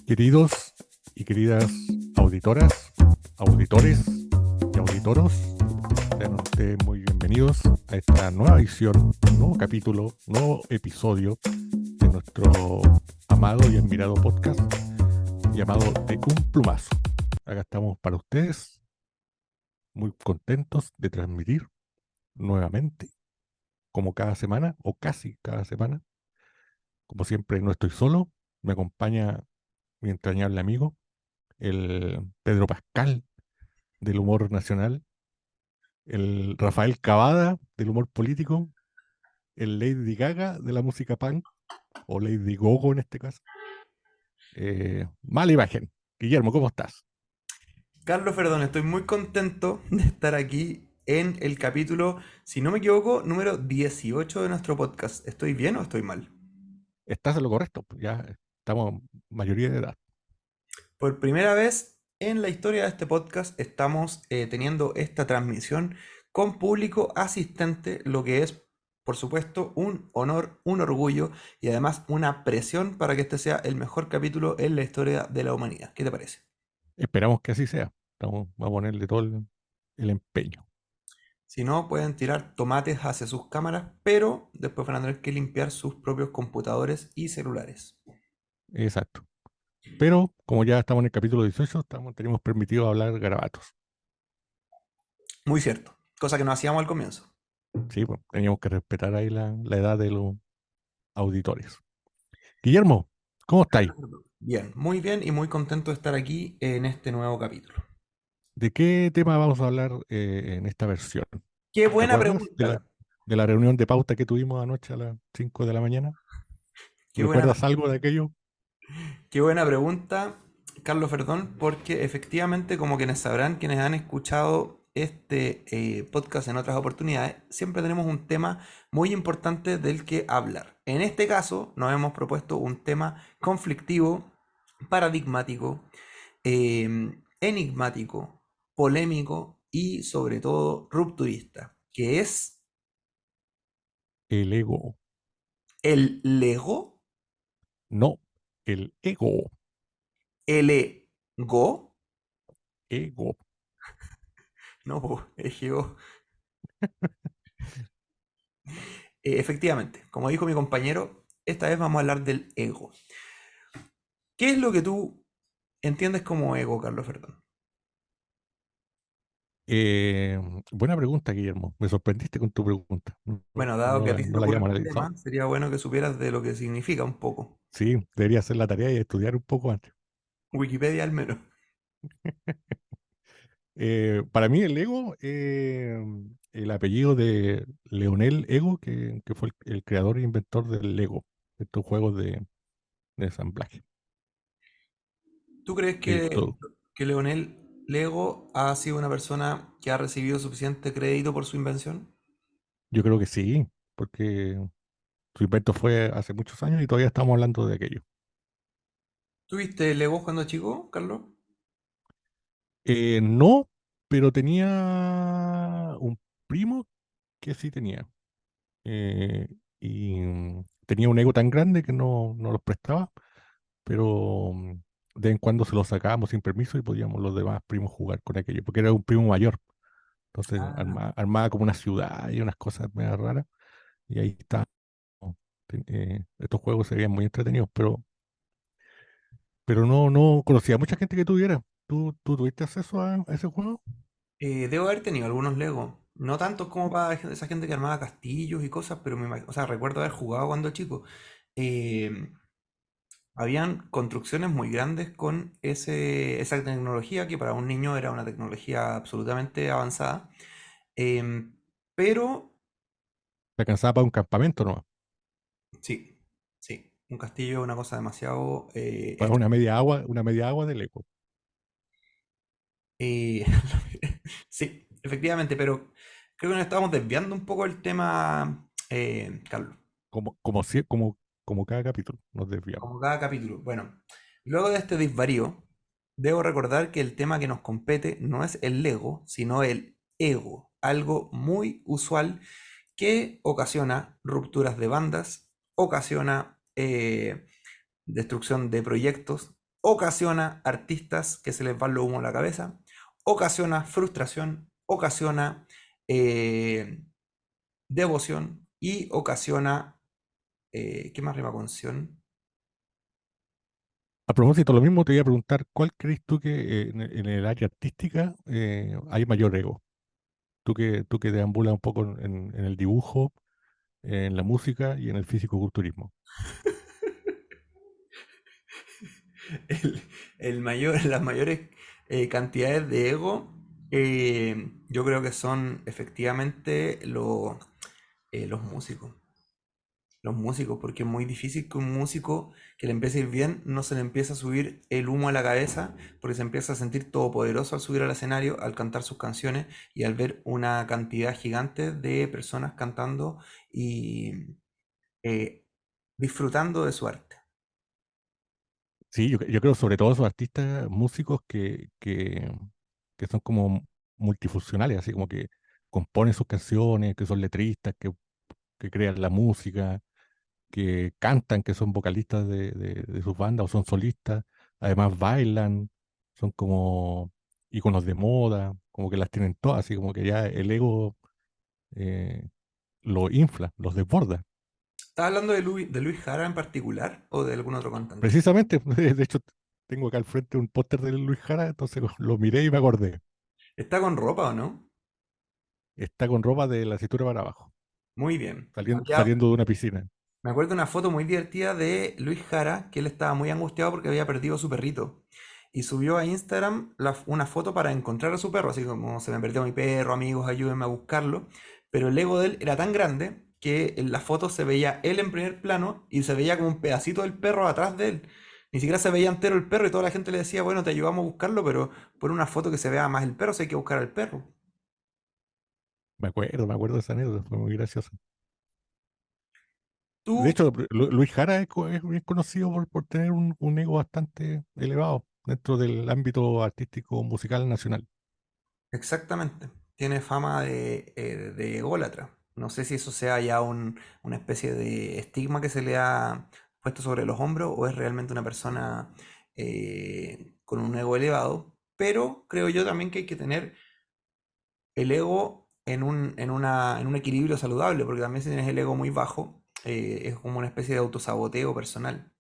Queridos y queridas auditoras, auditores y auditoros, sean ustedes muy bienvenidos a esta nueva edición, nuevo capítulo, nuevo episodio de nuestro amado y admirado podcast llamado De un Plumazo. Acá estamos para ustedes, muy contentos de transmitir nuevamente, como cada semana o casi cada semana. Como siempre, no estoy solo, me acompaña mi entrañable amigo, el Pedro Pascal del humor nacional, el Rafael Cavada del humor político, el Lady Gaga de la música punk, o Lady Gogo en este caso. Mala imagen. Guillermo, ¿cómo estás? Carlos, perdón, estoy muy contento de estar aquí en el capítulo, si no me equivoco, número 18 de nuestro podcast. ¿Estoy bien o estoy mal? Estás en lo correcto, pues ya estamos mayoría de edad. Por primera vez en la historia de este podcast estamos teniendo esta transmisión con público asistente, lo que es, por supuesto, un honor, un orgullo y además una presión para que este sea el mejor capítulo en la historia de la humanidad. ¿Qué te parece? Esperamos que así sea. Vamos a ponerle todo el empeño. Si no, pueden tirar tomates hacia sus cámaras, pero después van a tener que limpiar sus propios computadores y celulares. Exacto. Pero como ya estamos en el capítulo 18, tenemos permitido hablar garabatos. Muy cierto, cosa que no hacíamos al comienzo. Sí, pues, teníamos que respetar ahí la edad de los auditores. Guillermo, ¿cómo estáis? Bien, muy bien y muy contento de estar aquí en este nuevo capítulo. ¿De qué tema vamos a hablar en esta versión? Qué ¿Te buena acuerdas de pregunta, de la reunión de pauta que tuvimos anoche a las 5 de la mañana? qué buena, ¿Recuerdas algo de aquello? qué buena pregunta, Carlos, perdón, porque efectivamente, como quienes sabrán, quienes han escuchado este podcast en otras oportunidades, siempre tenemos un tema muy importante del que hablar. En este caso, nos hemos propuesto un tema conflictivo, paradigmático, enigmático, polémico y sobre todo rupturista, que es El ego. el Lego, No, el ego. el ego, Ego. no, po, ego. Efectivamente, como dijo mi compañero, esta vez vamos a hablar del ego. ¿Qué es lo que tú entiendes como ego, Carlos Ferdón? Eh, Buena pregunta, Guillermo. Me sorprendiste con tu pregunta. No, Bueno, dado que a ti se no te la ocurre habíamos el analizado. tema, sería bueno que supieras de lo que significa un poco. Sí, debería hacer la tarea y estudiar un poco antes. Wikipedia al menos. Para mí el ego, el apellido de Leonel Ego, que fue el creador e inventor del Lego, de estos juegos de ensamblaje. ¿Tú crees Todo. que Leonel Lego ha sido una persona que ha recibido suficiente crédito por su invención? Yo creo que sí, porque su invento fue hace muchos años y todavía estamos hablando de aquello. ¿Tuviste Lego cuando chico, Carlos? No, pero tenía un primo que sí tenía. eh, y tenía un ego tan grande que no los prestaba, pero de vez en cuando se los sacábamos sin permiso y podíamos los demás primos jugar con aquello, porque era un primo mayor. Entonces Ah, armaba como una ciudad y unas cosas medio raras, y ahí está. Estos juegos se veían muy entretenidos, pero no conocía a mucha gente que tuviera. ¿Tú tuviste acceso a ese juego? debo haber tenido algunos Lego. No tantos como para esa gente que armaba castillos y cosas, pero o sea, recuerdo haber jugado cuando chico. Eh, Habían construcciones muy grandes con esa tecnología que para un niño era una tecnología absolutamente avanzada. Em, pero ¿Te alcanzaba para un campamento nomás? sí, sí, un castillo es una cosa demasiado Para una media agua de Lego. eh, sí, efectivamente, pero creo que nos estamos desviando un poco del tema, Carlos, Como cada capítulo nos desviamos. como cada capítulo. Bueno, luego de este disvarío, Debo recordar que el tema que nos compete no es el Lego, sino el ego, algo muy usual que ocasiona rupturas de bandas, ocasiona destrucción de proyectos, ocasiona artistas que se les va el humo a la cabeza, ocasiona frustración, ocasiona eh, devoción y ocasiona, ¿qué más rima con sion? A propósito, lo mismo te voy a preguntar, ¿cuál crees tú que en el área artística hay mayor ego? Tú que deambulas un poco en el dibujo, en la música y en el físico-culturismo. el, las mayores cantidades de ego, yo creo que son efectivamente los músicos. Los músicos, porque es muy difícil que un músico que le empiece a ir bien no se le empiece a subir el humo a la cabeza, porque se empieza a sentir todopoderoso al subir al escenario, al cantar sus canciones y al ver una cantidad gigante de personas cantando y eh, disfrutando de su arte. Sí, yo creo sobre todo esos artistas músicos que son como multifuncionales, así como que componen sus canciones, que son letristas, que crean la música, que cantan, que son vocalistas de sus bandas o son solistas, además bailan, son como íconos de moda, como que las tienen todas, así como que ya el ego eh, lo infla, los desborda. ¿Estás hablando de Luis Jara en particular o de algún otro cantante? Precisamente, de hecho, tengo acá al frente un póster de Luis Jara, entonces lo miré y me acordé. ¿Está con ropa o no? Está con ropa de la cintura para abajo, Muy bien. saliendo de una piscina. Me acuerdo de una foto muy divertida de Luis Jara, que él estaba muy angustiado porque había perdido a su perrito. Y subió a Instagram una foto para encontrar a su perro, así como se me perdió mi perro, amigos, ayúdenme a buscarlo. Pero el ego de él era tan grande que en la foto se veía él en primer plano y se veía como un pedacito del perro atrás de él. Ni siquiera se veía entero el perro y toda la gente le decía, bueno, te ayudamos a buscarlo, pero pon una foto que se vea más el perro, si hay que buscar al perro. Me acuerdo de esa anécdota, fue muy graciosa. De Tú, hecho, Luis Jara es bien conocido por tener un ego bastante elevado dentro del ámbito artístico musical nacional. exactamente. Tiene fama de ególatra. No sé si eso sea ya una especie de estigma que se le ha puesto sobre los hombros o es realmente una persona con un ego elevado. Pero creo yo también que hay que tener el ego en un equilibrio saludable, porque también si tienes el ego muy bajo, es como una especie de autosaboteo personal.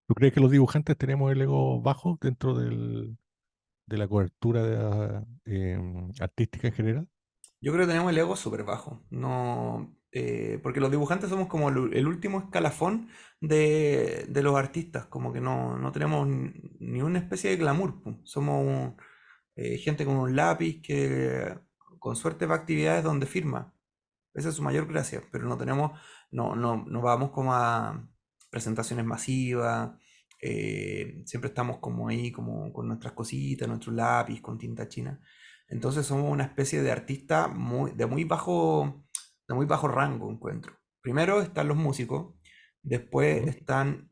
¿Tú crees que los dibujantes tenemos el ego bajo dentro de la cobertura artística en general? Yo creo que tenemos el ego súper bajo. No, porque los dibujantes somos como el último escalafón de los artistas. Como que no tenemos ni una especie de glamour, po. Somos gente con un lápiz que con suerte va a actividades donde firma. Esa es su mayor gracia. Pero no vamos como a presentaciones masivas. Siempre estamos como ahí, como con nuestras cositas, nuestro lápiz, con tinta china. Entonces somos una especie de artista de muy bajo rango, encuentro. Primero están los músicos, después ¿Mm? están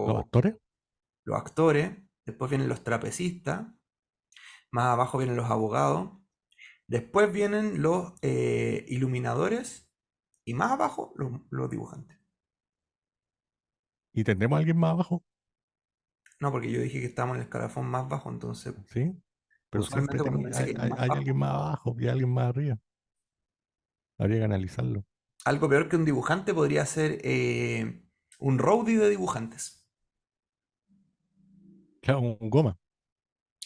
¿Los lo- actores? los actores, después vienen los trapecistas, más abajo vienen los abogados, después vienen los iluminadores y más abajo los dibujantes. ¿Y tendremos a alguien más abajo? No, porque yo dije que estábamos en el escalafón más bajo, entonces Sí, pero siempre usualmente cuando me dice hay, que es hay- más hay alguien bajo, más abajo y alguien más arriba. Habría que analizarlo. algo peor que un dibujante podría ser un roadie de dibujantes. Claro, un goma.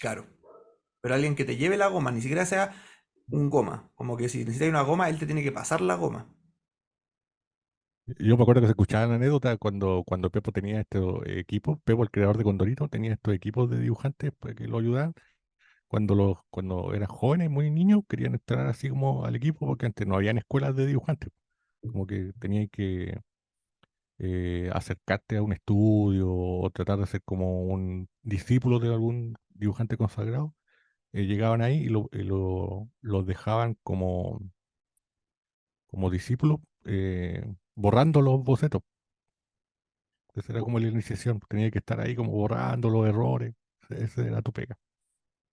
Claro. Pero alguien que te lleve la goma, ni siquiera sea un goma. Como que si necesitas una goma, él te tiene que pasar la goma. Yo me acuerdo que se escuchaba la anécdota cuando Pepo tenía estos equipos, Pepo, el creador de Condorito, tenía estos equipos de dibujantes pues, que lo ayudaban. Cuando eran jóvenes, muy niños, querían entrar así como al equipo porque antes no habían escuelas de dibujantes. Como que tenían que acercarte a un estudio o tratar de ser como un discípulo de algún dibujante consagrado. Llegaban ahí y los dejaban como discípulos borrando los bocetos. Esa era como la iniciación. Tenía que estar ahí como borrando los errores. Ese era tu pega.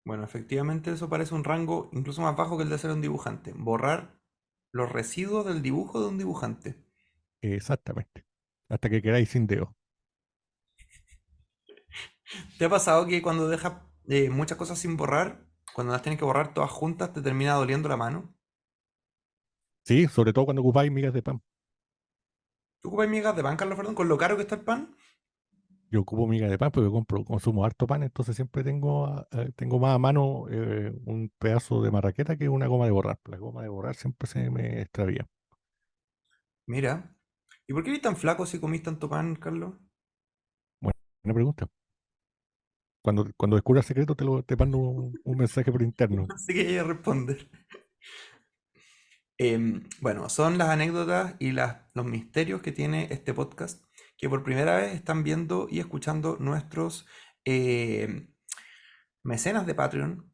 Bueno, efectivamente eso parece un rango incluso más bajo que el de ser un dibujante. Borrar los residuos del dibujo de un dibujante. Exactamente. Hasta que queráis sin dedo. ¿Te ha pasado que cuando dejas muchas cosas sin borrar, cuando las tienes que borrar todas juntas, te termina doliendo la mano? Sí, sobre todo cuando ocupáis migas de pan. ¿Tú ocupas migas de pan, Carlos Fernando, con lo caro que está el pan? Yo ocupo miga de pan porque consumo harto pan, entonces siempre tengo más a mano un pedazo de marraqueta que una goma de borrar. La goma de borrar siempre se me extravía. Mira. ¿Y por qué eres tan flaco si comís tanto pan, Carlos? Bueno, una pregunta. Cuando descubra el secreto te mando un mensaje por interno. Así que ella responder. Bueno, son las anécdotas y los misterios que tiene este podcast, que por primera vez están viendo y escuchando nuestros em, mecenas de Patreon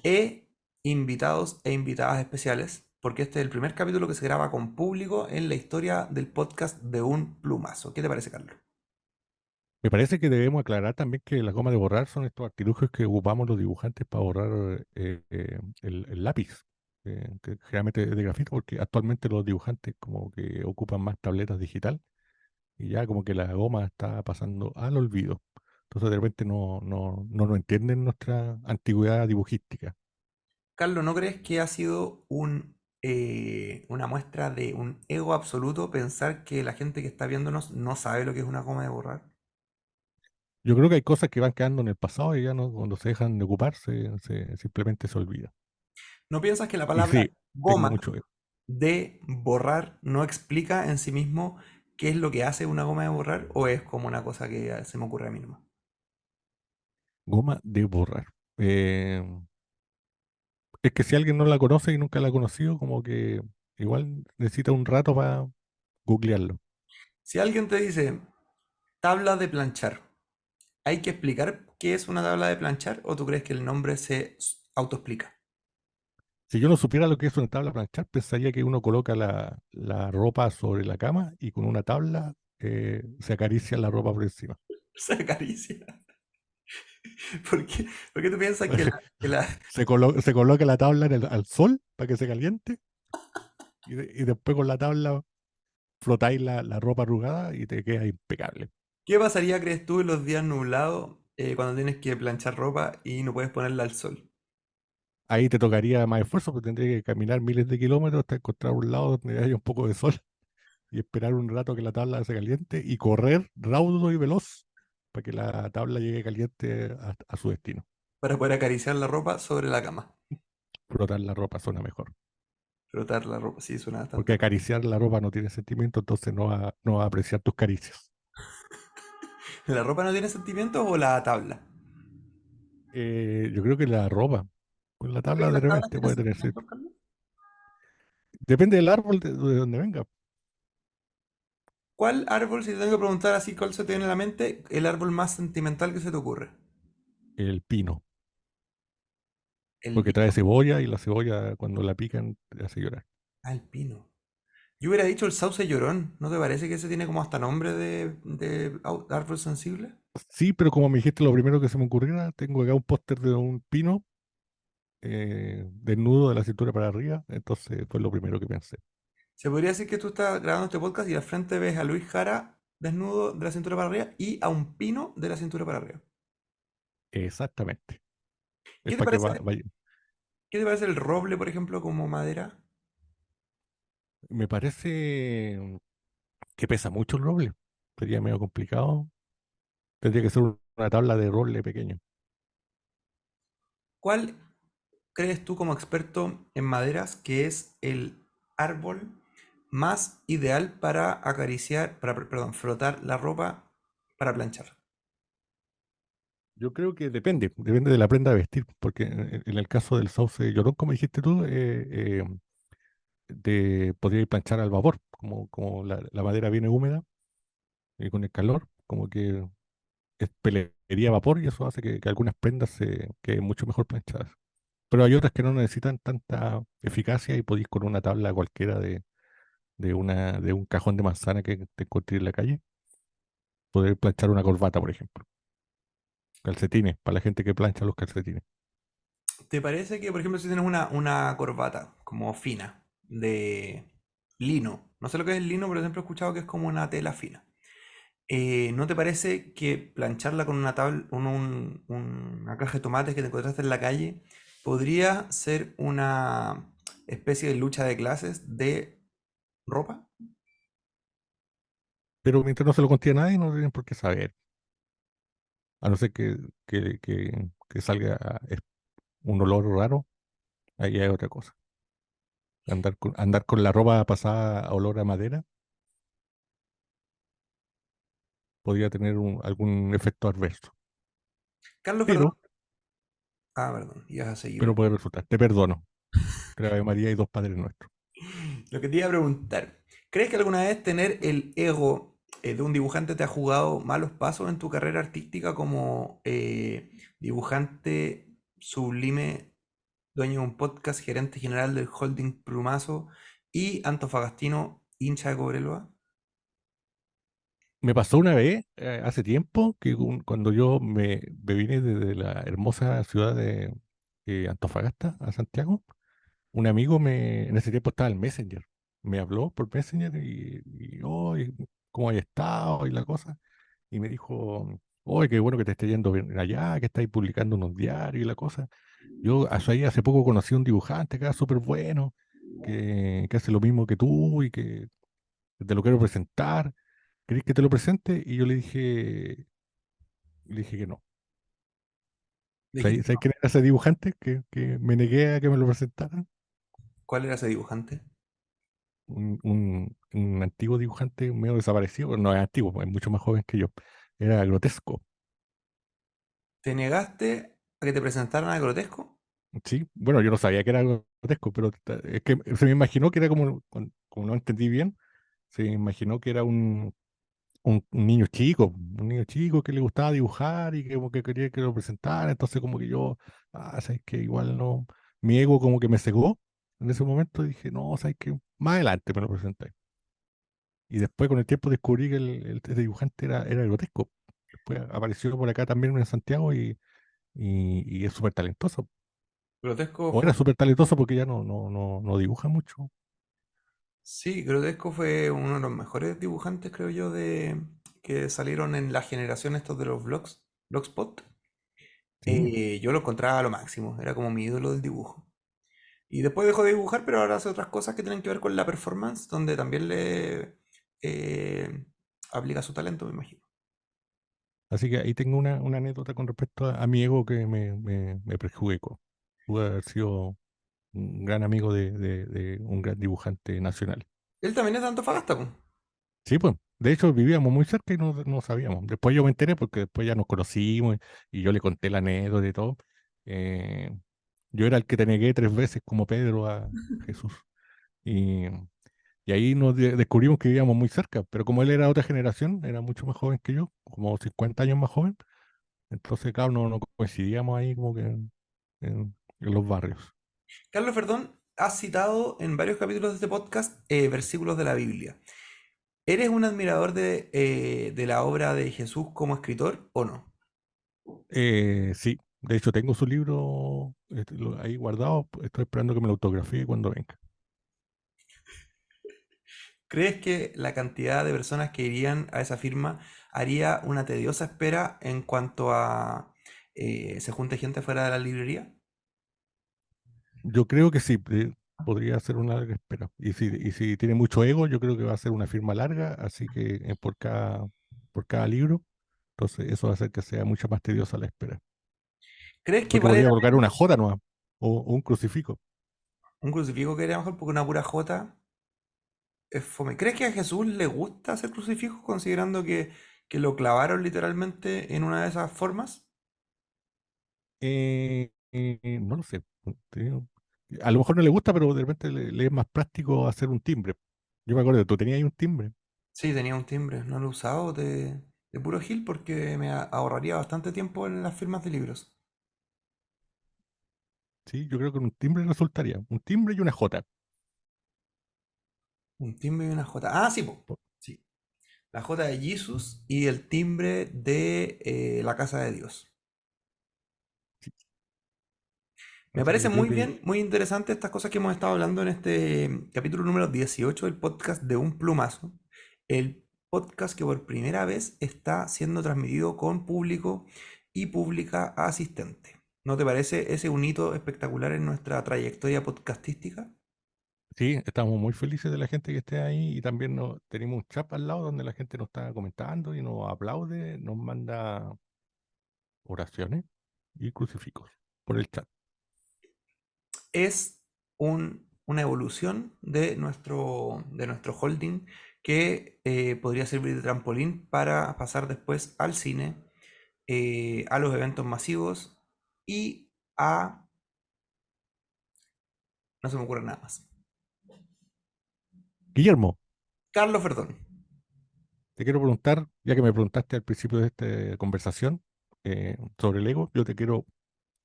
e invitados e invitadas especiales, porque este es el primer capítulo que se graba con público en la historia del podcast de un plumazo. ¿Qué te parece, Carlos? Me parece que debemos aclarar también que las gomas de borrar son estos artilugios que ocupamos los dibujantes para borrar el lápiz, que generalmente es de grafito, porque actualmente los dibujantes como que ocupan más tabletas digital y ya como que la goma está pasando al olvido. Entonces de repente no lo entienden nuestra antigüedad dibujística. Carlos, ¿no crees que ha sido una muestra de un ego absoluto pensar que la gente que está viéndonos no sabe lo que es una goma de borrar? Yo creo que hay cosas que van quedando en el pasado y ya no, cuando se dejan de ocupar simplemente se olvida. ¿No piensas que la Y palabra sí, tengo goma mucho. de borrar no explica en sí mismo qué es lo que hace una goma de borrar o es como una cosa que se me ocurre a mí mismo? Goma de borrar. Eh, es que si alguien no la conoce y nunca la ha conocido, como que igual necesita un rato para googlearlo. Si alguien te dice tabla de planchar, ¿hay que explicar qué es una tabla de planchar o tú crees que el nombre se autoexplica? Si yo no supiera lo que es una tabla a planchar, pensaría que uno coloca la ropa sobre la cama y con una tabla se acaricia la ropa por encima. Se acaricia. Por qué tú piensas que la, Se coloca la tabla al sol para que se caliente y después con la tabla flotáis la ropa arrugada y te queda impecable. ¿Qué pasaría, crees tú, en los días nublados cuando tienes que planchar ropa y no puedes ponerla al sol? Ahí te tocaría más esfuerzo porque tendría que caminar miles de kilómetros hasta encontrar un lado donde haya un poco de sol y esperar un rato que la tabla se caliente y correr raudo y veloz para que la tabla llegue caliente a su destino. Para poder acariciar la ropa sobre la cama. Frotar la ropa suena mejor. Frotar la ropa, sí, suena Porque bastante. acariciar la ropa no tiene sentimiento, entonces no va a apreciar tus caricias. ¿La ropa no tiene sentimientos o la tabla? Yo creo que la ropa, con la ¿Tú crees tabla que de las tablas repente tienen puede tener sentimientos, Carlos? depende del árbol de donde venga. ¿Cuál árbol, si te tengo que preguntar así, cuál se te viene a la mente, el árbol más sentimental que se te ocurre? El pino, El porque trae vino. cebolla y la cebolla cuando la pican te hace llorar. Ah, el pino. Yo hubiera dicho el sauce llorón. ¿No te parece que ese tiene como hasta nombre de árbol sensible? Sí, pero como me dijiste lo primero que se me ocurriera, tengo acá un póster de un pino desnudo de la cintura para arriba, entonces fue lo primero que pensé. Se podría decir que tú estás grabando este podcast y al frente ves a Luis Jara desnudo de la cintura para arriba y a un pino de la cintura para arriba. Exactamente. Es ¿Qué te para que parece, vaya. qué te parece el roble, por ejemplo, como madera? Me parece que pesa mucho el roble. Sería medio complicado. Tendría que ser una tabla de roble pequeño. ¿Cuál crees tú como experto en maderas que es el árbol más ideal para acariciar, perdón, frotar la ropa para planchar? Yo creo que depende de la prenda de vestir, porque en el caso del sauce llorón, como dijiste tú, podría planchar al vapor, como la madera viene húmeda y con el calor, como que pelearía a vapor y eso hace que algunas prendas se queden mucho mejor planchadas. Pero hay otras que no necesitan tanta eficacia y podéis con una tabla cualquiera de un cajón de manzana que te encontré en la calle, poder planchar una corbata, por ejemplo. Calcetines, para la gente que plancha los calcetines. ¿Te parece que, por ejemplo, si tienes una corbata como fina, de lino? No sé lo que es el lino, pero siempre he escuchado que es como una tela fina. ¿No te parece que plancharla con una tabla, una caja de tomates que te encontraste en la calle podría ser una especie de lucha de clases de ropa? Pero mientras no se lo conté a nadie, no tienen por qué saber. A no ser que salga un olor raro, ahí hay otra cosa. Andar con la ropa pasada a olor a madera podría tener algún efecto adverso. Carlos, perdón. Pero, Ah, perdón, ibas a seguir pero un... puede resultar. Te perdono. Tres Ave María y dos Padres Nuestros. Lo que te iba a preguntar, ¿crees que alguna vez tener el ego de un dibujante te ha jugado malos pasos en tu carrera artística como dibujante sublime, dueño de un podcast, gerente general del holding Plumazo y antofagastino, hincha de Cobreloa? Me pasó una vez, hace tiempo, que cuando yo me vine desde la hermosa ciudad de Antofagasta a Santiago, un amigo en ese tiempo estaba el Messenger, me habló por Messenger y ¿cómo hay estado? Y la cosa, y me dijo, oye, qué bueno que te esté yendo bien allá, que estáis publicando unos diarios y la cosa. Yo hace poco conocí a un dibujante que era súper bueno, que hace lo mismo que tú y que te lo quiero presentar. ¿Querés que te lo presente? Y yo le dije que no. Le dijiste, ¿Sabes quién era ese dibujante que me negué a que me lo presentaran? ¿cuál era ese dibujante? Un antiguo dibujante medio desaparecido, no es antiguo, es mucho más joven que yo. Era grotesco, ¿Te negaste a que te presentaran a Grotesco? ¿sí? Bueno, yo no sabía que era grotesco, pero es que se me imaginó que era como no entendí bien, se me imaginó que era un niño chico que le gustaba dibujar y que como que quería que lo presentara, entonces como que yo, sabes que igual no, mi ego como que me cegó en ese momento y dije, no, sabes que más adelante me lo presenté. Y después con el tiempo descubrí que este dibujante era grotesco. Después apareció por acá también en Santiago y es súper talentoso. Grotesco O fue, era súper talentoso porque ya no dibuja mucho. sí, Grotesco fue uno de los mejores dibujantes, creo yo, de que salieron en la generación estos de los vlogs, Blogspot. Sí, Yo lo encontraba a lo máximo, era como mi ídolo del dibujo. Y después dejó de dibujar, pero ahora hace otras cosas que tienen que ver con la performance, donde también le eh, aplica su talento, me imagino. así que ahí tengo una anécdota con respecto a mi ego que me perjudicó. Pude haber sido un gran amigo de un gran dibujante nacional. Él también es de Antofagasta, po. Sí, pues, de hecho vivíamos muy cerca y no sabíamos. Después yo me enteré porque después ya nos conocimos y yo le conté la anécdota y todo. Eh, yo era el que te negué tres veces como Pedro a Jesús. Y, y ahí descubrimos que vivíamos muy cerca, pero como él era de otra generación, era mucho más joven que yo, como 50 años más joven, entonces claro, no coincidíamos ahí como que en los barrios. Carlos Ferdón ha citado en varios capítulos de este podcast versículos de la Biblia. ¿Eres un admirador de la obra de Jesús como escritor o no? Sí, de hecho tengo su libro ahí guardado, estoy esperando que me lo autografíe cuando venga. ¿Crees que la cantidad de personas que irían a esa firma haría una tediosa espera en cuanto a se junte gente fuera de la librería? Yo creo que sí, podría ser una larga espera. Y si tiene mucho ego, yo creo que va a ser una firma larga, así que por cada libro, entonces eso va a hacer que sea mucho más tediosa la espera. ¿Crees que Porque vale podría la colocar pena una J nueva o un crucifijo. un crucifijo que haría mejor porque una pura J es fome? ¿Crees que a Jesús le gusta hacer crucifijos considerando que lo clavaron literalmente en una de esas formas? No lo sé. te digo, A lo mejor no le gusta, pero de repente le es más práctico hacer un timbre. Yo me acuerdo, tú tenías ahí un timbre. Sí, tenía un timbre, no lo he usado de puro gil porque me ahorraría bastante tiempo en las firmas de libros. Sí, yo creo que un timbre resultaría. Un timbre y una J. Un timbre y una J. Ah, sí, po. Po- Sí. La J de Jesus y el timbre de la Casa de Dios. Sí. Me Así que parece yo creo muy que bien, muy interesante estas cosas que hemos estado hablando en este capítulo número 18 del podcast de Un Plumazo. El podcast que por primera vez está siendo transmitido con público y pública asistente. ¿No te parece ese un hito espectacular en nuestra trayectoria podcastística? sí, estamos muy felices de la gente que esté ahí y también tenemos un chat al lado donde la gente nos está comentando y nos aplaude, nos manda oraciones y crucifijos por el chat. Es una evolución de nuestro holding que podría servir de trampolín para pasar después al cine, a los eventos masivos y a... No se me ocurre nada más. Guillermo, Carlos Verdón. te quiero preguntar, ya que me preguntaste al principio de esta conversación sobre el ego, yo te quiero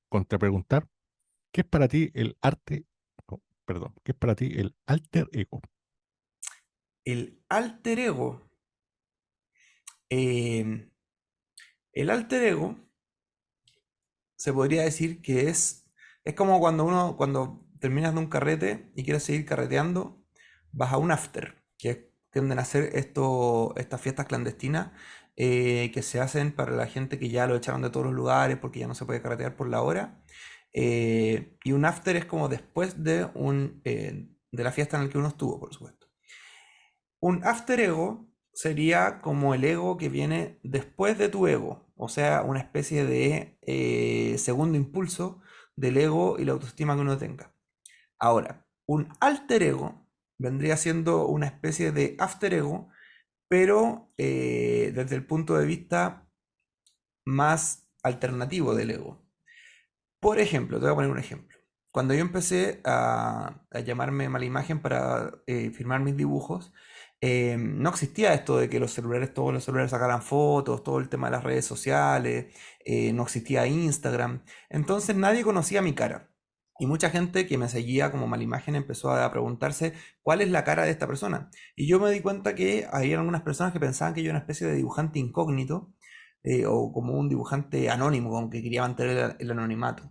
contrapreguntar, ¿qué es para ti el arte, no, perdón, qué es para ti el alter ego? El alter ego. eh, el alter ego se podría decir que es como cuando terminas de un carrete y quieres seguir carreteando, vas a un after, que tienden a ser estas fiestas clandestinas que se hacen para la gente que ya lo echaron de todos los lugares porque ya no se puede carretear por la hora. Y un after es como después de la fiesta en la que uno estuvo, por supuesto. Un after ego sería como el ego que viene después de tu ego, o sea, una especie de segundo impulso del ego y la autoestima que uno tenga. Ahora, un alter ego vendría siendo una especie de after ego, pero desde el punto de vista más alternativo del ego. Por ejemplo, te voy a poner un ejemplo. Cuando yo empecé a llamarme mala imagen para firmar mis dibujos, no existía esto de que todos los celulares sacaran fotos, todo el tema de las redes sociales, no existía Instagram. Entonces nadie conocía mi cara. Y mucha gente que me seguía como mala imagen empezó a preguntarse cuál es la cara de esta persona. Y yo me di cuenta que había algunas personas que pensaban que yo era una especie de dibujante incógnito o como un dibujante anónimo, como que quería mantener el anonimato.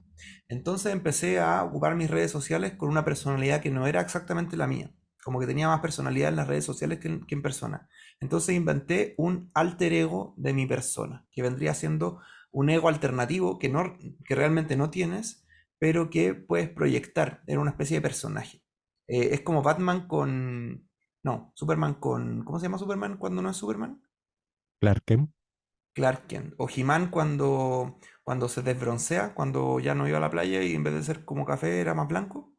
Entonces empecé a ocupar mis redes sociales con una personalidad que no era exactamente la mía, como que tenía más personalidad en las redes sociales que en persona. Entonces inventé un alter ego de mi persona, que vendría siendo un ego alternativo que realmente no tienes, pero que puedes proyectar en una especie de personaje. Es como Batman con... No, Superman con... ¿Cómo se llama Superman cuando no es Superman? Clark Kent, Clark Kent. O He-Man cuando se desbroncea, cuando ya no iba a la playa y en vez de ser como café era más blanco.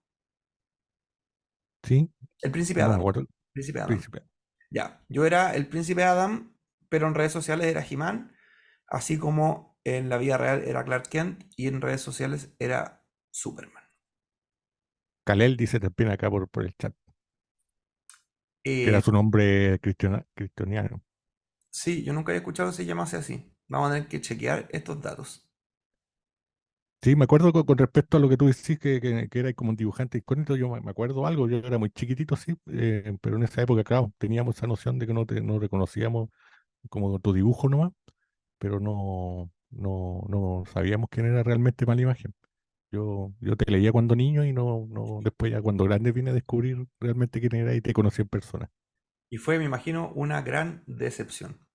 sí, El príncipe no me Adam. acuerdo, Príncipe Adam. príncipe. Ya, yo era el príncipe Adam, pero en redes sociales era He-Man, así como en la vida real era Clark Kent y en redes sociales era Superman. Kalel dice también acá por el chat, que era Eh, su nombre cristiano. sí, yo nunca había escuchado que se llamase así. Vamos a tener que chequear estos datos. Sí, me acuerdo con respecto a lo que tú decís, que era como un dibujante incógnito, yo me acuerdo algo, yo era muy chiquitito, sí, pero en esa época, claro, teníamos esa noción de que no reconocíamos como tu dibujo nomás, pero no sabíamos quién era realmente Mala Imagen. Yo te leía cuando niño y después ya cuando grande vine a descubrir realmente quién era y te conocí en persona. Y fue, me imagino, una gran decepción.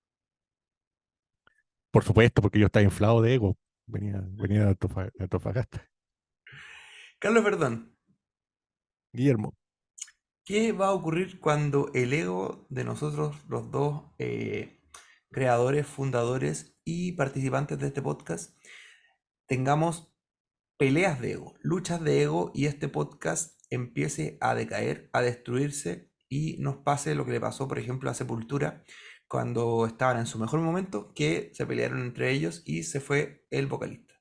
Por supuesto, porque yo estaba inflado de ego, venía de de Antofagasta. Carlos, perdón, Guillermo, ¿qué va a ocurrir cuando el ego de nosotros, los dos creadores, fundadores y participantes de este podcast, tengamos peleas de ego, luchas de ego y este podcast empiece a decaer, a destruirse y nos pase lo que le pasó, por ejemplo, a Sepultura cuando estaban en su mejor momento, que se pelearon entre ellos y se fue el vocalista?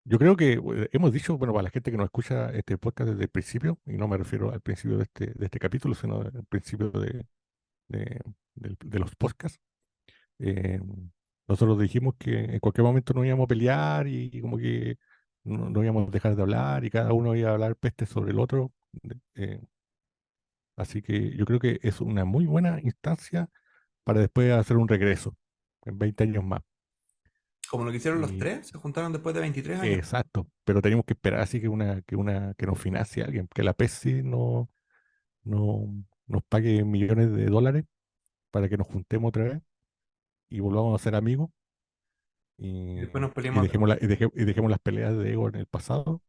yo creo que hemos dicho, bueno, para la gente que nos escucha este podcast desde el principio, y no me refiero al principio de este capítulo, sino al principio de, de los podcasts, eh, nosotros dijimos que en cualquier momento nos íbamos a pelear y como que no íbamos a dejar de hablar y cada uno iba a hablar peste sobre el otro. Así que yo creo que es una muy buena instancia para después hacer un regreso en 20 años más. Como lo que hicieron los Y tres, se juntaron después de 23 años. exacto, pero tenemos que esperar así que nos financie alguien, que la PESI no nos pague millones de dólares para que nos juntemos otra vez y volvamos a ser amigos Y después y, nos peleamos. y dejemos las peleas de ego en el pasado,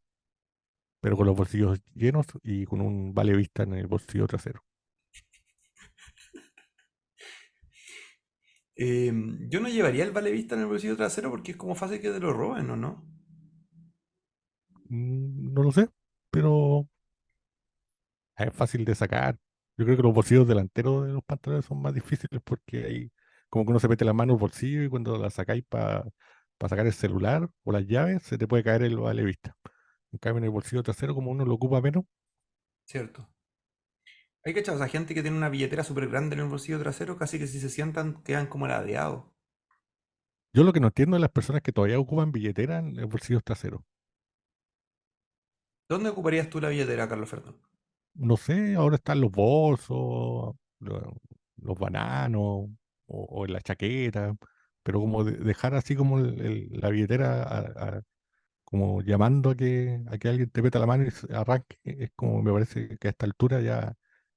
pero con los bolsillos llenos y con un vale vista en el bolsillo trasero. Yo no llevaría el vale vista en el bolsillo trasero porque es como fácil que te lo roben, ¿o no? No lo sé, pero es fácil de sacar. Yo creo que los bolsillos delanteros de los pantalones son más difíciles porque ahí como que uno se mete la mano al bolsillo y cuando la sacáis para sacar el celular o las llaves, se te puede caer el vale vista. En cambio, en el bolsillo trasero, como uno lo ocupa menos, Cierto. Hay que echar, o sea, gente que tiene una billetera súper grande en el bolsillo trasero, casi que si se sientan quedan como ladeados. yo lo que no entiendo es las personas que todavía ocupan billetera en el bolsillo trasero. ¿Dónde ocuparías tú la billetera, Carlos Fernando? No sé, ahora están los bolsos, los bananos o en la chaqueta, pero como dejar así como la billetera como llamando a que alguien te meta la mano y se arranque, es como, me parece que a esta altura ya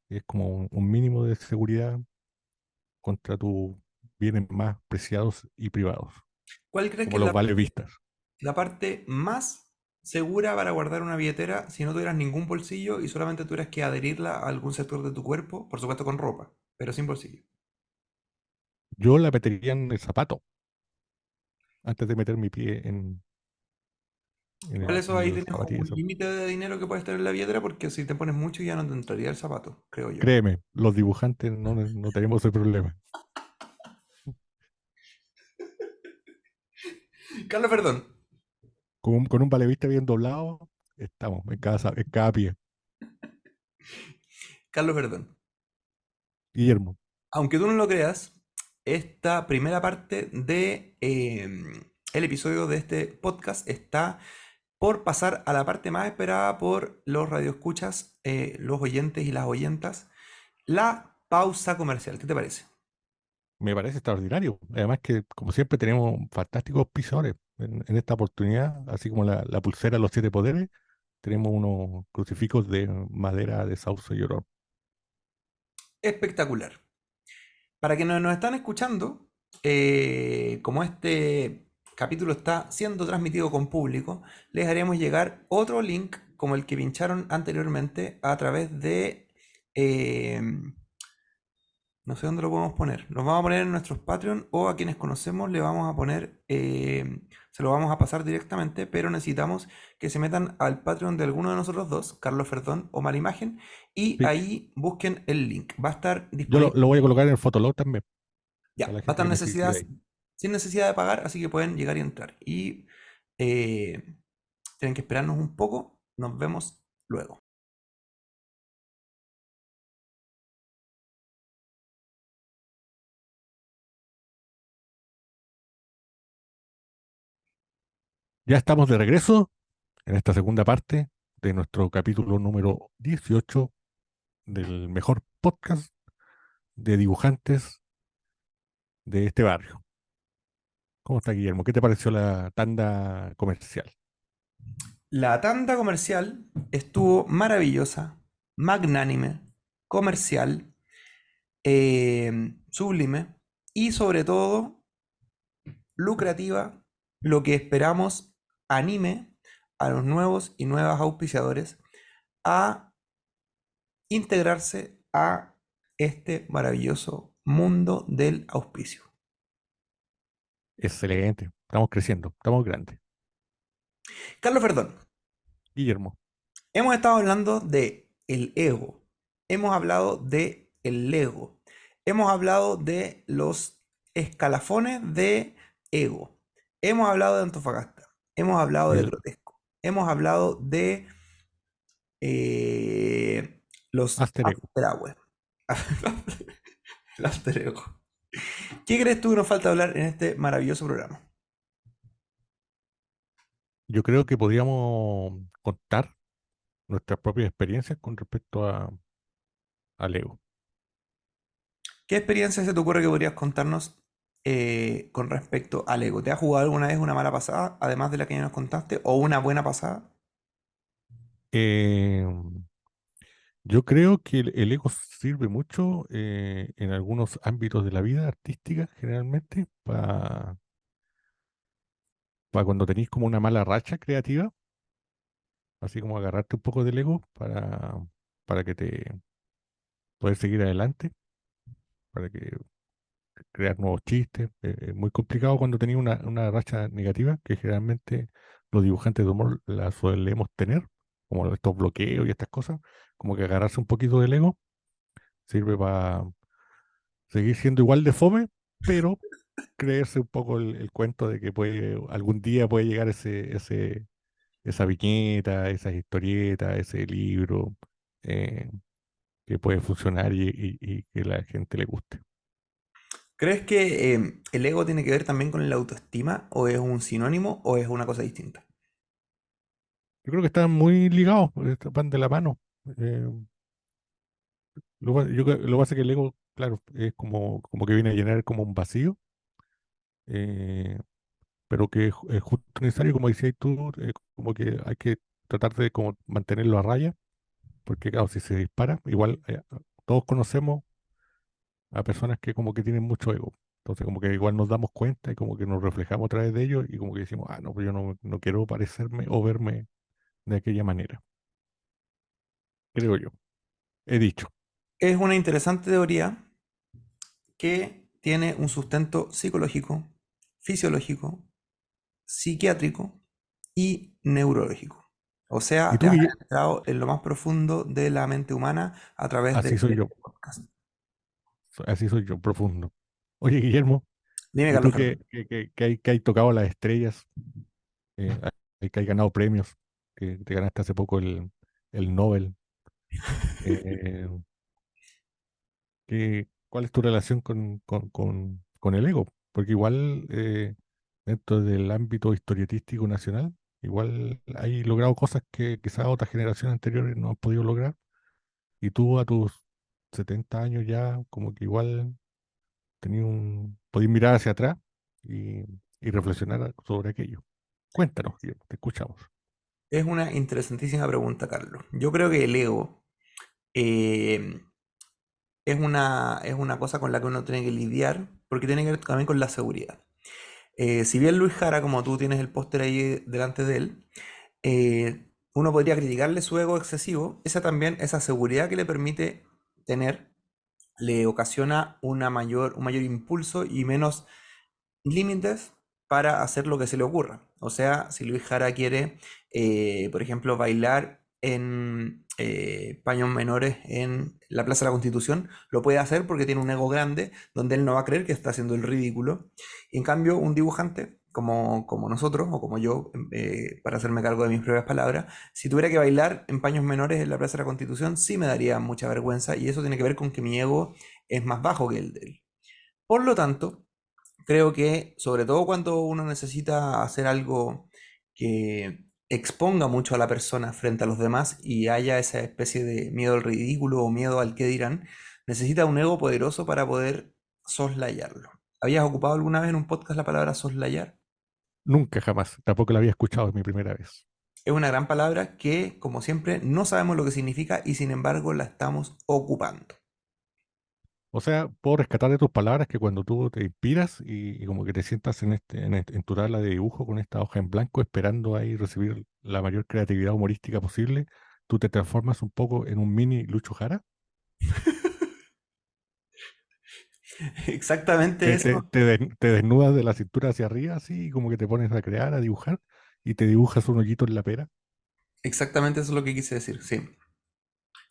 es como un mínimo de seguridad contra tus bienes más preciados y privados, ¿Cuál crees que como es los vale vistas. la parte más segura para guardar una billetera si no tuvieras ningún bolsillo y solamente tuvieras que adherirla a algún sector de tu cuerpo? Por supuesto con ropa, pero sin bolsillo. Yo la metería en el zapato antes de meter mi pie Igual eso en ahí la tienes como zapatilla. un límite de dinero que puedes tener en la billetera porque si te pones mucho ya no te entraría el zapato, creo yo. Créeme, los dibujantes no tenemos ese problema. Carlos, perdón. Con un balevista bien doblado, estamos en cada pie. Carlos, perdón. Guillermo, Aunque tú no lo creas, esta primera parte de el episodio de este podcast está por pasar a la parte más esperada por los radioescuchas, los oyentes y las oyentas, la pausa comercial. ¿Qué te parece? me parece extraordinario. Además que, como siempre, tenemos fantásticos pisadores. En esta oportunidad, así como la pulsera de los siete poderes, tenemos unos crucifijos de madera de sauce llorón. Espectacular. Para quienes nos están escuchando, como este capítulo está siendo transmitido con público, les haremos llegar otro link como el que pincharon anteriormente a través de... eh, no sé dónde lo podemos poner. Lo vamos a poner en nuestros Patreon o a quienes conocemos le vamos a poner, se lo vamos a pasar directamente, pero necesitamos que se metan al Patreon de alguno de nosotros dos, Carlos Ferdón o Marimagen, y Sí, ahí busquen el link. Va a estar yo disponible. lo voy a colocar en el Fotolog también, Ya, para la va a gente estar que necesite ir ahí. sin necesidad de pagar, así que pueden llegar y entrar. Y eh, tienen que esperarnos un poco. Nos vemos luego. Ya estamos de regreso en esta segunda parte de nuestro capítulo número 18 del mejor podcast de dibujantes de este barrio. ¿Cómo está, Guillermo? ¿Qué te pareció la tanda comercial? La tanda comercial estuvo maravillosa, magnánime, comercial, sublime y sobre todo lucrativa, lo que esperamos anime a los nuevos y nuevas auspiciadores a integrarse a este maravilloso mundo del auspicio. Excelente. Estamos creciendo, estamos grandes. Carlos Verdón, Guillermo, hemos estado hablando de el ego, hemos hablado de el Lego, hemos hablado de los escalafones de ego, hemos hablado de Antofagasta, hemos hablado de el Grotesco, hemos hablado de los Aster Ego. After Hours. El After Ego. ¿Qué crees tú que nos falta hablar en este maravilloso programa? Yo creo que podríamos contar nuestras propias experiencias con respecto al ego. ¿Qué experiencia se te ocurre que podrías contarnos con respecto al ego? ¿Te has jugado alguna vez una mala pasada, además de la que ya nos contaste, o una buena pasada? Eh, yo creo que el ego sirve mucho en algunos ámbitos de la vida artística, generalmente, para cuando tenéis como una mala racha creativa, así como agarrarte un poco del ego para que te puedas seguir adelante, para que crear nuevos chistes. Es muy complicado cuando tenéis una racha negativa, que generalmente los dibujantes de humor la solemos tener, como estos bloqueos y estas cosas, como que agarrarse un poquito del ego sirve para seguir siendo igual de fome, pero creerse un poco el cuento de que algún día puede llegar esa viñeta, esas historietas, ese libro, eh, que puede funcionar y que la gente le guste. ¿Crees que el ego tiene que ver también con la autoestima, o es un sinónimo, o es una cosa distinta? Yo creo que están muy ligados, van de la mano. Eh, lo que pasa es que el ego, claro, es como que viene a llenar como un vacío, eh, pero que es justo necesario, como decías tú, como que hay que tratar de como mantenerlo a raya, porque claro, si se dispara, igual todos conocemos a personas que como que tienen mucho ego. Entonces como que igual nos damos cuenta y como que nos reflejamos a través de ellos y como que decimos, ah, no, pues yo no quiero parecerme o verme de aquella manera, creo yo. He dicho. Es una interesante teoría que tiene un sustento psicológico, fisiológico, psiquiátrico y neurológico. O sea, ¿Y tú, has Guille? entrado en lo más profundo de la mente humana a través de Así soy yo, este podcast. así soy yo, profundo. Oye, Guillermo, Dime, ¿y Carlos tú Fernando. que hay tocado las estrellas, que hay ganado premios, que te ganaste hace poco el Nobel? eh, ¿Cuál es tu relación con el ego? Porque igual dentro del ámbito historietístico nacional, igual hay logrado cosas que quizás otras generaciones anteriores no han podido lograr. Y tú a tus 70 años ya como que igual podías mirar hacia atrás y reflexionar sobre aquello. Cuéntanos, Guillermo, te escuchamos. Es una interesantísima pregunta, Carlos. Yo creo que el ego eh, es una cosa con la que uno tiene que lidiar porque tiene que ver también con la seguridad. Si bien Luis Jara, como tú tienes el póster ahí delante de él, uno podría criticarle su ego excesivo, esa seguridad que le permite tener, le ocasiona un mayor impulso y menos límites para hacer lo que se le ocurra. O sea, si Luis Jara quiere, por ejemplo, bailar en paños menores en la Plaza de la Constitución, lo puede hacer porque tiene un ego grande donde él no va a creer que está haciendo el ridículo. Y en cambio, un dibujante como nosotros o como yo, para hacerme cargo de mis propias palabras, si tuviera que bailar en paños menores en la Plaza de la Constitución, sí me daría mucha vergüenza, y eso tiene que ver con que mi ego es más bajo que el de él. Por lo tanto, creo que sobre todo cuando uno necesita hacer algo que exponga mucho a la persona frente a los demás y haya esa especie de miedo al ridículo o miedo al qué dirán, necesita un ego poderoso para poder soslayarlo. ¿Habías ocupado alguna vez en un podcast la palabra soslayar? Nunca jamás, tampoco la había escuchado, es mi primera vez. Es una gran palabra que, como siempre, no sabemos lo que significa y sin embargo la estamos ocupando. O sea, puedo rescatar de tus palabras que cuando tú te inspiras y como que te sientas en tu tabla de dibujo con esta hoja en blanco esperando ahí recibir la mayor creatividad humorística posible, tú te transformas un poco en un mini Lucho Jara. Exactamente Te, eso. te, te, te desnudas de la cintura hacia arriba, así, y como que te pones a crear, a dibujar, y te dibujas un hoyito en la pera. Exactamente eso es lo que quise decir, sí.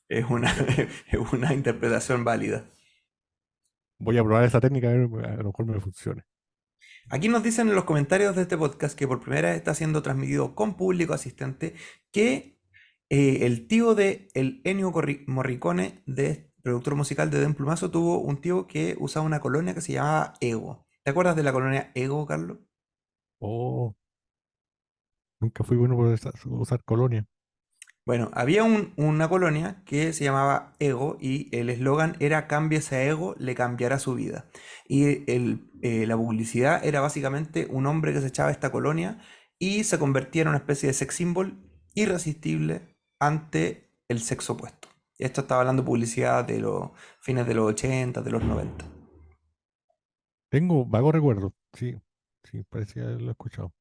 Es una, Ya. es una interpretación válida. Voy a probar esa técnica, a lo mejor me funcione. Aquí nos dicen en los comentarios de este podcast, que por primera vez está siendo transmitido con público asistente, que el tío de el Ennio Morricone, productor musical de Den Plumazo, tuvo un tío que usaba una colonia que se llamaba Ego. ¿Te acuerdas de la colonia Ego, Carlos? Oh, nunca fui bueno por usar colonia. Bueno, había una colonia que se llamaba Ego y el eslogan era cámbiese a Ego, le cambiará su vida. Y la publicidad era básicamente un hombre que se echaba a esta colonia y se convertía en una especie de sex symbol irresistible ante el sexo opuesto. Esto estaba hablando de publicidad de los fines de los 80, de los 90. Tengo vago recuerdo, sí, sí, parecía haberlo escuchado.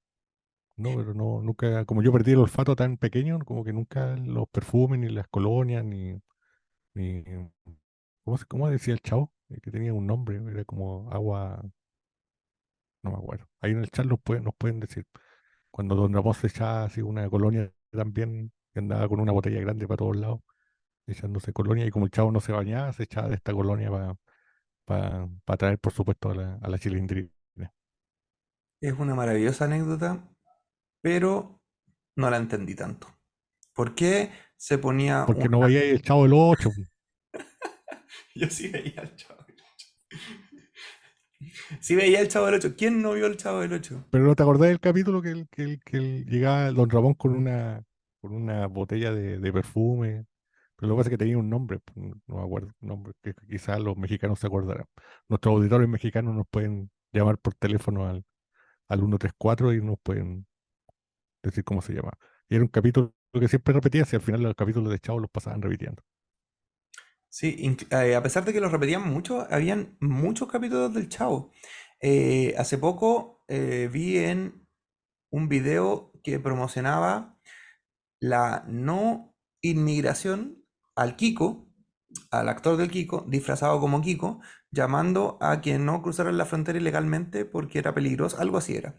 No, pero no, nunca, como yo perdí el olfato tan pequeño, como que nunca los perfumes, ni las colonias, ni, cómo decía el chavo? Que tenía un nombre, era como agua, no me acuerdo. Ahí en el chat nos pueden decir. Cuando Don Ramón se echaba así una colonia también, que andaba con una botella grande para todos lados, echándose colonia, y como el chavo no se bañaba, se echaba de esta colonia para traer, por supuesto, a la chilindrina. Es una maravillosa anécdota, pero no la entendí tanto. ¿Por qué se ponía Porque una... no veía el chavo del 8. Yo sí veía al Chavo del Ocho. Sí veía el Chavo del Ocho. ¿Quién no vio el Chavo del Ocho? Pero ¿no te acordás del capítulo que llegaba Don Ramón con una botella de perfume? Pero lo que pasa es que tenía un nombre, pues, no me acuerdo el nombre, que quizás los mexicanos se acordarán. Nuestros auditores mexicanos nos pueden llamar por teléfono al 134 y nos pueden decir cómo se llama. Y era un capítulo que siempre repetía, si al final los capítulos de Chavo los pasaban repitiendo. Sí, a pesar de que lo repetían mucho, habían muchos capítulos del Chavo. Hace poco vi en un video que promocionaba la no inmigración al Kiko, al actor del Kiko, disfrazado como Kiko, llamando a que no cruzaran la frontera ilegalmente porque era peligroso, algo así era.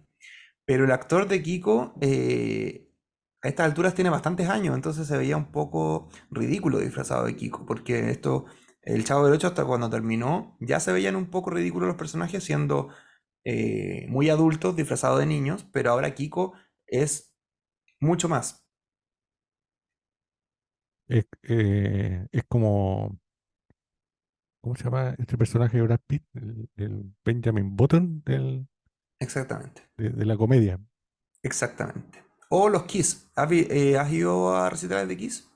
Pero el actor de Kiko a estas alturas tiene bastantes años, entonces se veía un poco ridículo disfrazado de Kiko, porque esto, el Chavo del Ocho hasta cuando terminó, ya se veían un poco ridículos los personajes siendo muy adultos disfrazados de niños, pero ahora Kiko es mucho más. Es como, ¿cómo se llama este personaje de Brad Pitt? El Benjamin Button Exactamente, de la comedia. exactamente. O los Kiss. ¿Has ido a recitales de Kiss?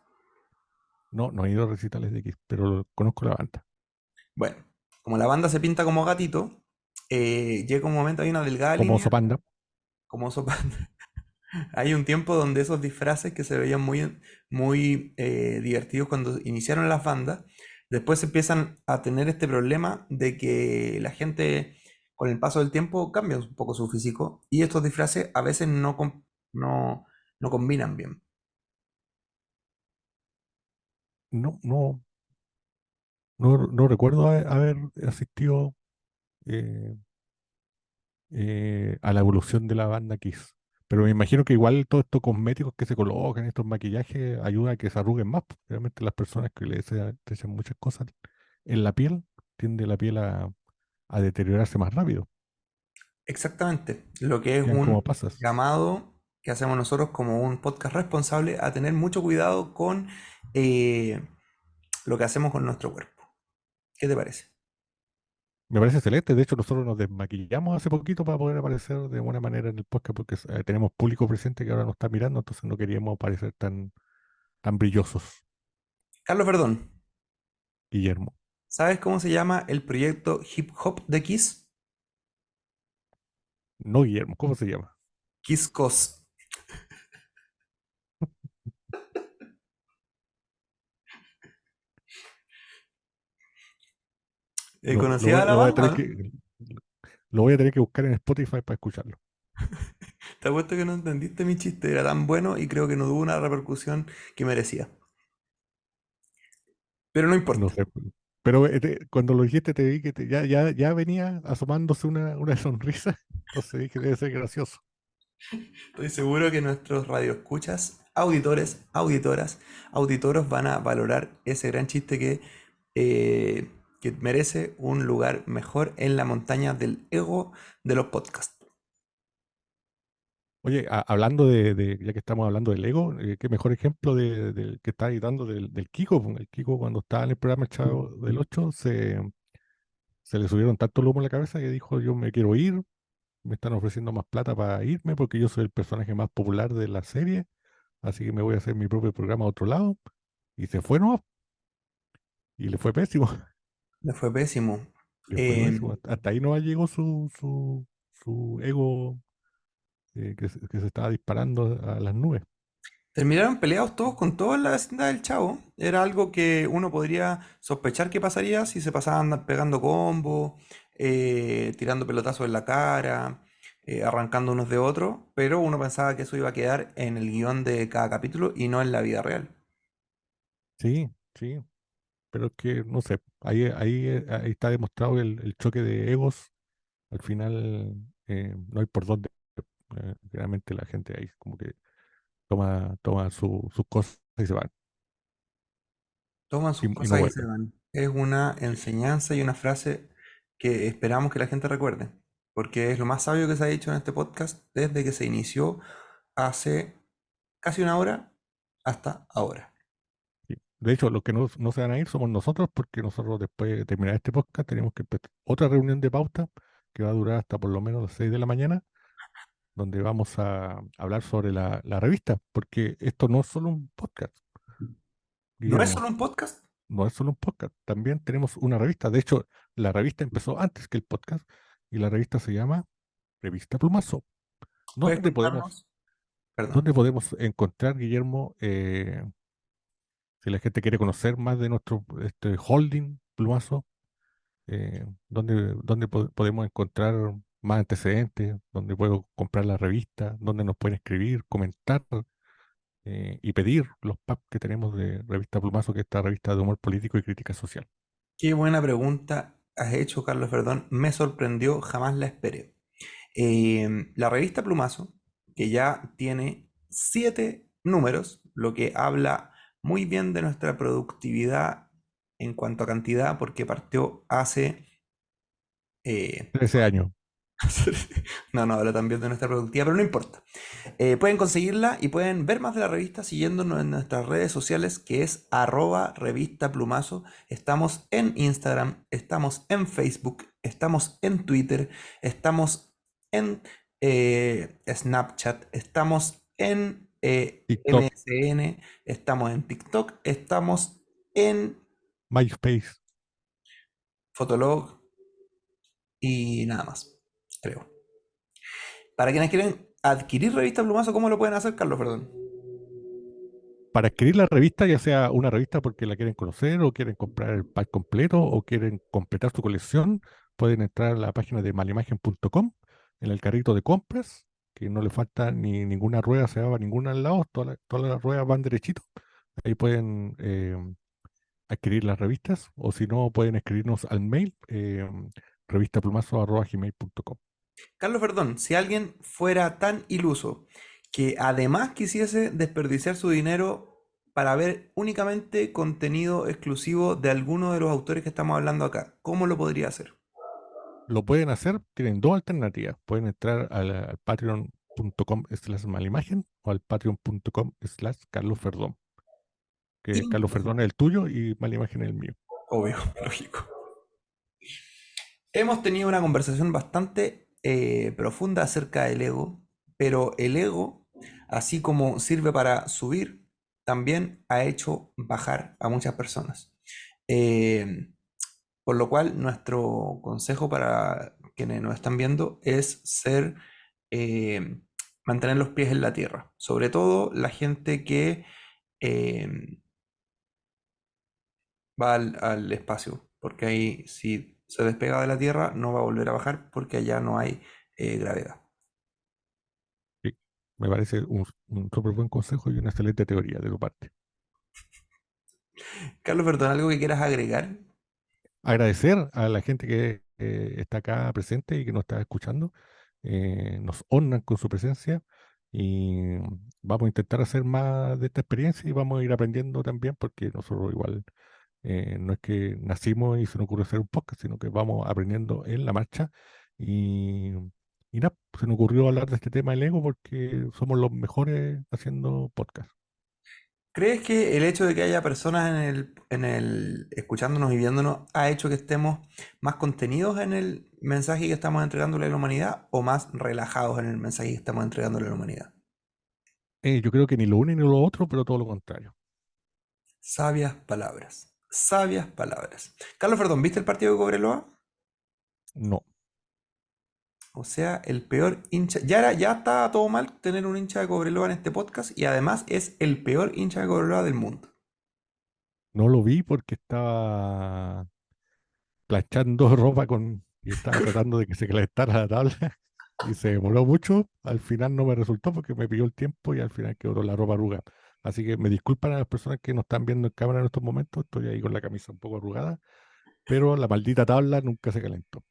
No, no he ido a recitales de Kiss, pero conozco la banda. Bueno, como la banda se pinta como gatito, llega un momento, hay una delgada Como línea, Oso Panda. como sopa. Hay un tiempo donde esos disfraces que se veían muy, muy divertidos cuando iniciaron las bandas, después empiezan a tener este problema de que la gente con el paso del tiempo cambia un poco su físico y estos disfraces a veces no, no combinan bien. No, no, no recuerdo haber asistido eh, a la evolución de la banda Kiss. Pero me imagino que igual todos estos cosméticos que se colocan, estos maquillajes, ayudan a que se arruguen más, pues. Realmente las personas que se echan muchas cosas en la piel, tiende la piel a deteriorarse más rápido. Exactamente, lo que es Quedan como un pasas. llamado que hacemos nosotros como un podcast responsable a tener mucho cuidado con eh, lo que hacemos con nuestro cuerpo. ¿Qué te parece? Me parece excelente. De hecho, nosotros nos desmaquillamos hace poquito para poder aparecer de buena manera en el podcast porque tenemos público presente que ahora nos está mirando, entonces no queríamos parecer tan brillosos, Carlos, perdón, Guillermo. ¿sabes cómo se llama el proyecto hip hop de Kiss? No, Guillermo, ¿cómo se llama? Kiss Cos. Lo ¿Conocía voy, a la lo voy a banda, tener no? que buscar en Spotify para escucharlo. Te apuesto que no entendiste mi chiste, era tan bueno y creo que no tuvo una repercusión que merecía. Pero no No importa. sé. Pero cuando lo dijiste te vi que ya venía asomándose una sonrisa. Entonces dije, debe ser gracioso. Estoy seguro que nuestros radioescuchas, auditores, auditoras, auditoros van a valorar ese gran chiste que merece un lugar mejor en la montaña del ego de los podcasts. Oye, hablando ya que estamos hablando del ego, qué mejor ejemplo del que está dando del Kiko, pues. El Kiko cuando estaba en el programa El Chavo del 8 se le subieron tanto lomo en la cabeza que dijo, yo me quiero ir, me están ofreciendo más plata para irme porque yo soy el personaje más popular de la serie, así que me voy a hacer mi propio programa a otro lado. Y se fue, ¿no? Y le fue pésimo, Le fue pésimo. le fue Eh, pésimo. Hasta ahí no llegó su ego que se estaba disparando a las nubes. Terminaron peleados todos con todos en la vecindad del Chavo. Era algo que uno podría sospechar que pasaría si se pasaban pegando combos, tirando pelotazos en la cara, arrancando unos de otros, pero uno pensaba que eso iba a quedar en el guión de cada capítulo y no en la vida real. Sí, sí, pero es que, no sé, ahí está demostrado el choque de egos. Al final no hay por dónde. Generalmente la gente ahí como que toma sus cosas y se van. Toman sus Y no cosas y se vuelven. van. Es una Sí, enseñanza y una frase que esperamos que la gente recuerde, porque es lo más sabio que se ha dicho en este podcast desde que se inició hace casi una hora hasta ahora. sí. De hecho, los que no se van a ir somos nosotros, porque nosotros después de terminar este podcast tenemos que empezar otra reunión de pauta que va a durar hasta por lo menos las 6 de la mañana, donde vamos a hablar sobre la revista, porque esto no es solo un podcast, ¿No es Guillermo, solo un podcast? no es solo un podcast, también tenemos una revista. De hecho, la revista empezó antes que el podcast y la revista se llama Revista Plumazo. ¿Puedes ¿Dónde podemos, contarnos? Perdón. dónde podemos encontrar, Guillermo, si la gente quiere conocer más de nuestro holding Plumazo? ¿Dónde podemos encontrar más antecedentes? ¿Dónde puedo comprar la revista? ¿Dónde nos pueden escribir, comentar y pedir los packs que tenemos de Revista Plumazo, que es esta revista de humor político y crítica social? Qué buena pregunta has hecho, Carlos, perdón. Me sorprendió, jamás la esperé. La revista Plumazo, que ya tiene 7 números, lo que habla muy bien de nuestra productividad en cuanto a cantidad, porque partió hace eh, 13 años. no, no habla también de nuestra productividad, pero no importa. Pueden conseguirla y pueden ver más de la revista siguiéndonos en nuestras redes sociales, que es @revista Plumazo. Estamos en Instagram, estamos en Facebook, estamos en Twitter, estamos en Snapchat, estamos en TikTok, MSN, estamos en TikTok, estamos en MySpace. Fotolog y nada más, creo. Para quienes quieren adquirir revista Plumazo, ¿cómo lo pueden hacer, Carlos? Perdón. Para adquirir la revista, ya sea una revista porque la quieren conocer o quieren comprar el pack completo o quieren completar su colección, pueden entrar a la página de malimagen.com en el carrito de compras, que no le falta ni ninguna rueda, se va ninguna al lado, todas las ruedas van derechito. Ahí pueden adquirir las revistas o si no, pueden escribirnos al mail revistaplumazo@gmail.com. Carlos, perdón, si alguien fuera tan iluso que además quisiese desperdiciar su dinero para ver únicamente contenido exclusivo de alguno de los autores que estamos hablando acá, ¿cómo lo podría hacer? Lo pueden hacer, tienen dos alternativas. Pueden entrar al patreon.com/malimagen o al patreon.com/carlosferdón, que Carlos Ferdón es el tuyo y Malimagen es el mío. Obvio, lógico. Hemos tenido una conversación bastante profunda acerca del ego, pero el ego, así como sirve para subir, también ha hecho bajar a muchas personas. Eh, por lo cual, nuestro consejo para quienes nos están viendo es eh, mantener los pies en la tierra. Sobre todo la gente que eh, va al espacio, porque ahí si se despega de la Tierra no va a volver a bajar porque allá no hay gravedad. Sí, me parece un súper buen consejo y una excelente teoría de tu parte. Carlos, perdón, ¿algo que quieras agregar? Agradecer a la gente que está acá presente y que nos está escuchando. Nos honran con su presencia y vamos a intentar hacer más de esta experiencia y vamos a ir aprendiendo también porque nosotros igual no es que nacimos y se nos ocurre hacer un podcast, sino que vamos aprendiendo en la marcha. Y, y nada, se nos ocurrió hablar de este tema del ego porque somos los mejores haciendo podcast. ¿Crees que el hecho de que haya personas escuchándonos y viéndonos ha hecho que estemos más contenidos en el mensaje que estamos entregándole a la humanidad o más relajados en el mensaje que estamos entregándole a la humanidad? Yo creo que ni lo uno ni lo otro, pero todo lo contrario. Sabias palabras. Sabias palabras. Carlos Verdón, ¿viste el partido de Cobreloa? No, O sea, el peor hincha. Ya está todo mal tener un hincha de Cobreloa en este podcast y además es el peor hincha de Cobreloa del mundo. no lo vi porque estaba planchando ropa y estaba tratando de que se calentara la tabla y se demoró mucho. Al final no me resultó porque me pilló el tiempo y al final quedó la ropa arrugada. Así que me disculpan a las personas que nos están viendo en cámara en estos momentos. Estoy ahí con la camisa un poco arrugada, pero la maldita tabla nunca se calentó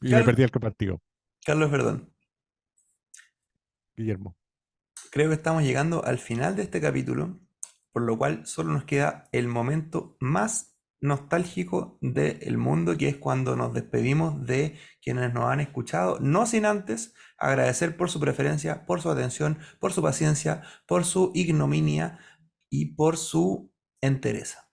y me Carlos, perdí el partido, Carlos Verdón, Guillermo. creo que estamos llegando al final de este capítulo, por lo cual solo nos queda el momento más nostálgico del mundo, que es cuando nos despedimos de quienes nos han escuchado, no sin antes agradecer por su preferencia, por su atención, por su paciencia, por su ignominia y por su entereza.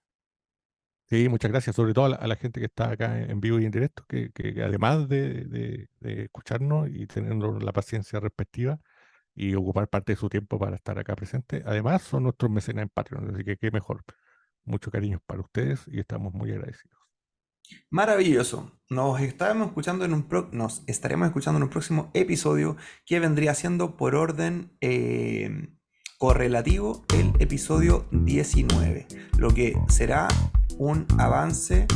Sí, muchas gracias, sobre todo a la gente que está acá en vivo y en directo, que además de escucharnos y tener la paciencia respectiva y ocupar parte de su tiempo para estar acá presente, además son nuestros mecenas en Patreon, así que qué mejor. Mucho cariño para ustedes y estamos muy agradecidos. Maravilloso. Nos estaremos escuchando en un próximo episodio que vendría siendo por orden correlativo el episodio 19, lo que será un avance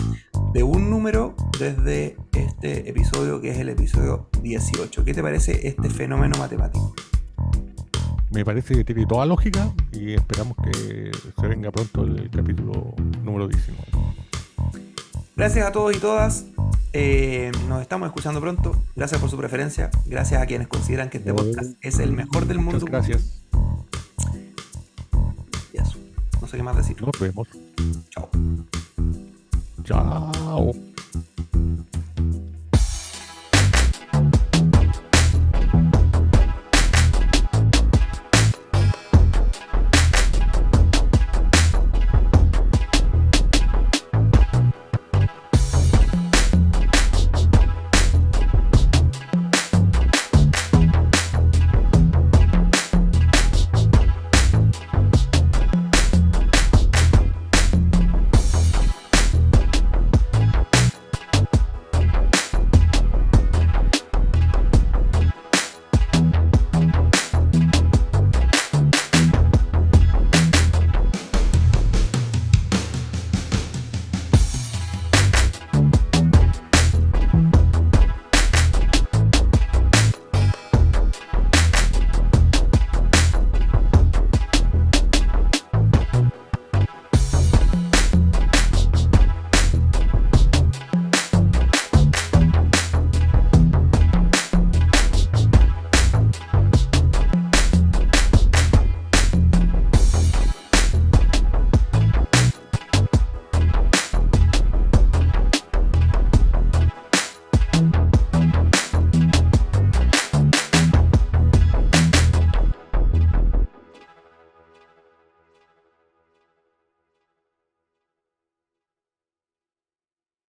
de un número desde este episodio que es el episodio 18. ¿Qué te parece este fenómeno matemático? Me parece que tiene toda lógica y esperamos que se venga pronto el capítulo número 19. Gracias a todos y todas. Nos estamos escuchando pronto. Gracias por su preferencia. Gracias a quienes consideran que este Oh, podcast es el mejor del muchas mundo. gracias. Y eso. No sé qué más decir. Nos vemos. Chao. Chao.